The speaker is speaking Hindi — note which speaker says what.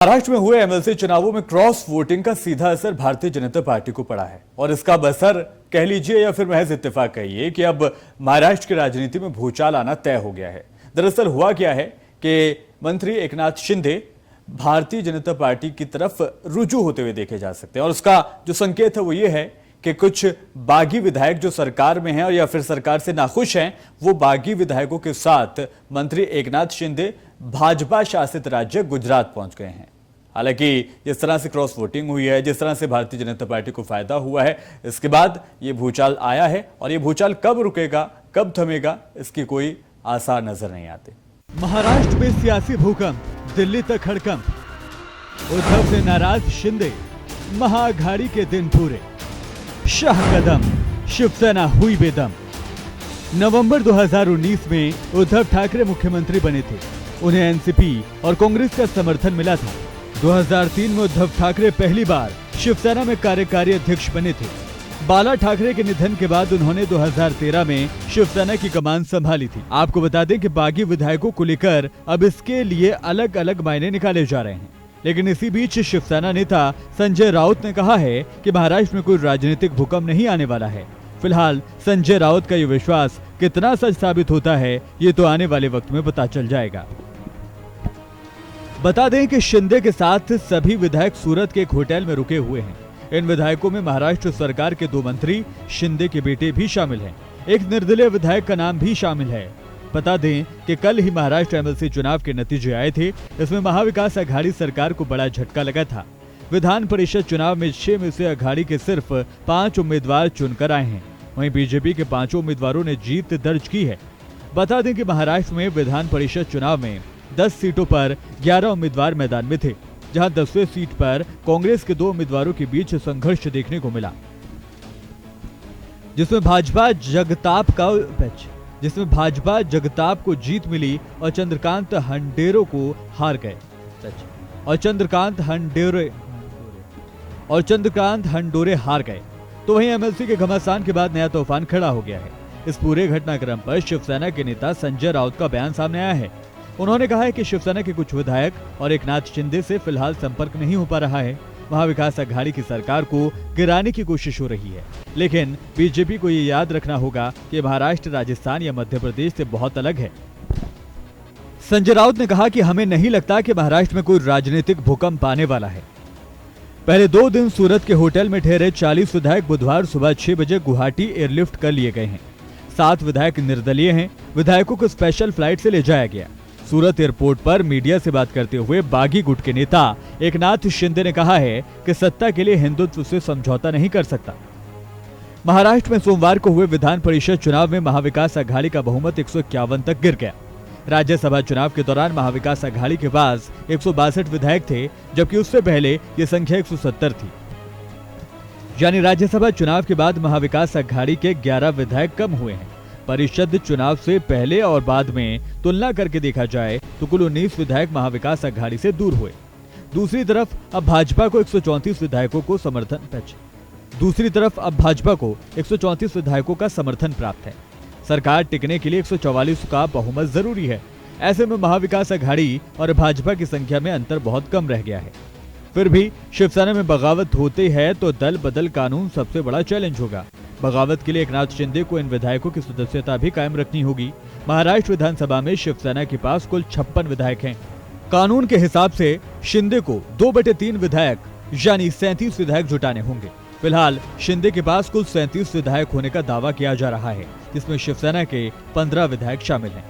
Speaker 1: महाराष्ट्र में हुए एमएलसी चुनावों में क्रॉस वोटिंग का सीधा असर भारतीय जनता पार्टी को पड़ा है और इसका असर कह लीजिए या फिर महज इत्तेफाक कहिए कि अब महाराष्ट्र की राजनीति में भूचाल आना तय हो गया है। दरअसल हुआ क्या है कि मंत्री एकनाथ शिंदे भारतीय जनता पार्टी की तरफ रुजू होते हुए देखे जा सकते हैं और उसका जो संकेत है वो ये है कि कुछ बागी विधायक जो सरकार में हैं और या फिर सरकार से नाखुश हैं, वो बागी विधायकों के साथ मंत्री एकनाथ शिंदे भाजपा शासित राज्य गुजरात पहुंच गए हैं। हालांकि जिस तरह से क्रॉस वोटिंग हुई है, जिस तरह से भारतीय जनता पार्टी को फायदा हुआ है, इसके बाद ये भूचाल आया है और ये भूचाल कब रुकेगा, कब थमेगा, इसकी कोई आसार नजर नहीं आते।
Speaker 2: महाराष्ट्र में सियासी भूकंप, दिल्ली तक हड़कंप, उद्धव से नाराज शिंदे, महाअघाड़ी के दिन पूरे, शाह कदम, शिवसेना हुई बेदम। नवंबर 2019 में उद्धव ठाकरे मुख्यमंत्री बने थे। उन्हें एनसीपी और कांग्रेस का समर्थन मिला था। 2003 में उद्धव ठाकरे पहली बार शिवसेना में कार्यकारी अध्यक्ष बने थे। बाला ठाकरे के निधन के बाद उन्होंने 2013 में शिवसेना की कमान संभाली थी। आपको बता दें कि बागी विधायकों को लेकर अब इसके लिए अलग अलग मायने निकाले जा रहे हैं। लेकिन इसी बीच शिवसेना नेता संजय राउत ने कहा है कि महाराष्ट्र में कोई राजनीतिक भूकंप नहीं आने वाला है। फिलहाल संजय राउत का ये विश्वास कितना सच साबित होता है, ये तो आने वाले वक्त में पता चल जाएगा। बता दें कि शिंदे के साथ सभी विधायक सूरत के एक होटल में रुके हुए हैं। इन विधायकों में महाराष्ट्र सरकार के 2 मंत्री, शिंदे के बेटे भी शामिल हैं। एक निर्दलीय विधायक का नाम भी शामिल है। बता दें कि कल ही महाराष्ट्र एमएलसी चुनाव के नतीजे आए थे। इसमें महाविकास अघाड़ी सरकार को बड़ा झटका लगा था। विधान परिषद चुनाव में 6 में से अघाड़ी के सिर्फ 5 उम्मीदवार चुनकर आए हैं। वहीं बीजेपी के 5 उम्मीदवारों ने जीत दर्ज की है। बता दें कि महाराष्ट्र में विधान परिषद चुनाव में 10 सीटों पर 11 उम्मीदवार मैदान में थे, जहां 10वीं सीट पर कांग्रेस के 2 उम्मीदवारों के बीच संघर्ष देखने को मिला, जिसमें भाजपा जगताप को जीत मिली और चंद्रकांत हंडोरे हार गए। तो वहीं एमएलसी के घमासान के बाद नया तूफान खड़ा हो गया है। इस पूरे घटनाक्रम पर शिवसेना के नेता संजय राउत का बयान सामने आया है। उन्होंने कहा है कि शिवसेना के कुछ विधायक और एकनाथ शिंदे से फिलहाल संपर्क नहीं हो पा रहा है। महाविकास अघाड़ी की सरकार को गिराने की कोशिश हो रही है, लेकिन बीजेपी को ये याद रखना होगा कि महाराष्ट्र राजस्थान या मध्य प्रदेश से बहुत अलग है। संजय राउत ने कहा कि हमें नहीं लगता कि महाराष्ट्र में कोई राजनीतिक भूकंप आने वाला है। पहले 2 दिन सूरत के होटल में ठहरे 40 विधायक बुधवार सुबह 6 बजे गुवाहाटी एयरलिफ्ट कर लिए गए हैं। 7 विधायक निर्दलीय हैं। विधायकों को स्पेशल फ्लाइट से ले जाया गया। सूरत एयरपोर्ट पर मीडिया से बात करते हुए बागी गुट के नेता एकनाथ शिंदे ने कहा है कि सत्ता के लिए हिंदुत्व से समझौता नहीं कर सकता। महाराष्ट्र में सोमवार को हुए विधान परिषद चुनाव में महाविकास अघाड़ी का बहुमत 151 तक गिर गया। राज्यसभा चुनाव के दौरान महाविकास अघाड़ी के पास 162 विधायक थे, जबकि उससे पहले ये संख्या 170 थी। यानी राज्यसभा चुनाव के बाद महाविकास अघाड़ी के 11 विधायक कम हुए हैं। परिषद चुनाव से पहले और बाद में तुलना करके देखा जाए तो कुल 19 विधायक महाविकास अघाड़ी से दूर हुए। दूसरी तरफ अब भाजपा को 134 विधायकों का समर्थन प्राप्त है। सरकार टिकने के लिए 144 का बहुमत जरूरी है। ऐसे में महाविकास अघाड़ी और भाजपा की संख्या में अंतर बहुत कम रह गया है। फिर भी शिवसेना में बगावत होते है तो दल बदल कानून सबसे बड़ा चैलेंज होगा। बगावत के लिए एकनाथ शिंदे को इन विधायकों की सदस्यता भी कायम रखनी होगी। महाराष्ट्र विधानसभा में शिवसेना के पास कुल 56 विधायक हैं। कानून के हिसाब से शिंदे को 2/3 विधायक यानी 37 विधायक जुटाने होंगे। फिलहाल शिंदे के पास कुल 37 विधायक होने का दावा किया जा रहा है, जिसमें शिवसेना के 15 विधायक शामिल हैं।